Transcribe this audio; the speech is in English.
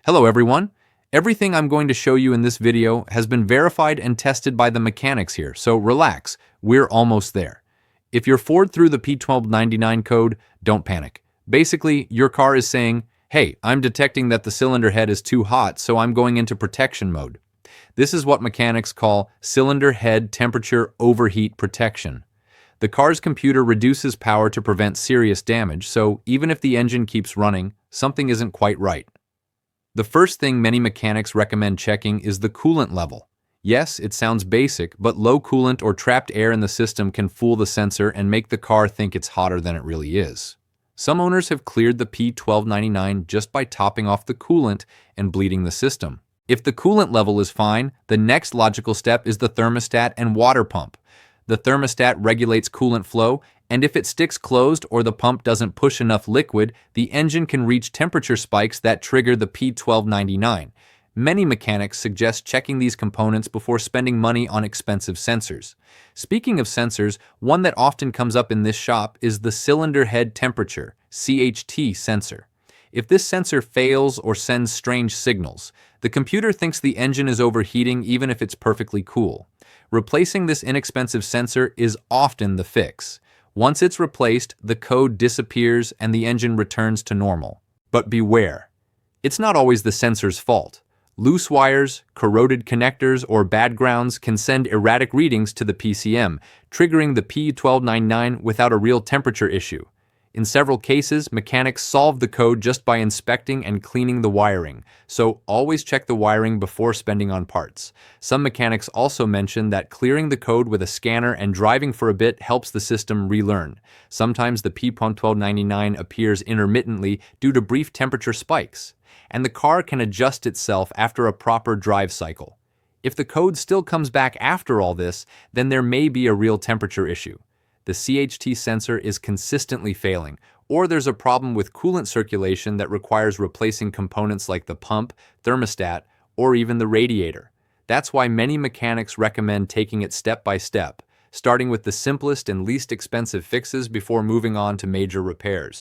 Hello everyone. Everything I'm going to show you in this video has been verified and tested by the mechanics here, so relax, we're almost there. If you're Ford through the P1299 code, don't panic. Basically, your car is saying, hey, I'm detecting that the cylinder head is too hot, so I'm going into protection mode. This is what mechanics call cylinder head temperature overheat protection. The car's computer reduces power to prevent serious damage, so even if the engine keeps running, something isn't quite right. The first thing many mechanics recommend checking is the coolant level. Yes, it sounds basic, but low coolant or trapped air in the system can fool the sensor and make the car think it's hotter than it really is. Some owners have cleared the P1299 just by topping off the coolant and bleeding the system. If the coolant level is fine, the next logical step is the thermostat and water pump. The thermostat regulates coolant flow, and if it sticks closed or the pump doesn't push enough liquid, the engine can reach temperature spikes that trigger the P1299. Many mechanics suggest checking these components before spending money on expensive sensors. Speaking of sensors, one that often comes up in this shop is the cylinder head temperature, CHT sensor. If this sensor fails or sends strange signals, the computer thinks the engine is overheating even if it's perfectly cool. Replacing this inexpensive sensor is often the fix. Once it's replaced, the code disappears and the engine returns to normal. But beware, it's not always the sensor's fault. Loose wires, corroded connectors, or bad grounds can send erratic readings to the PCM, triggering the P1299 without a real temperature issue. In several cases, mechanics solve the code just by inspecting and cleaning the wiring, so always check the wiring before spending on parts. Some mechanics also mention that clearing the code with a scanner and driving for a bit helps the system relearn. Sometimes the P1299 appears intermittently due to brief temperature spikes, and the car can adjust itself after a proper drive cycle. If the code still comes back after all this, then there may be a real temperature issue. The CHT sensor is consistently failing, or there's a problem with coolant circulation that requires replacing components like the pump, thermostat, or even the radiator. That's why many mechanics recommend taking it step by step, starting with the simplest and least expensive fixes before moving on to major repairs.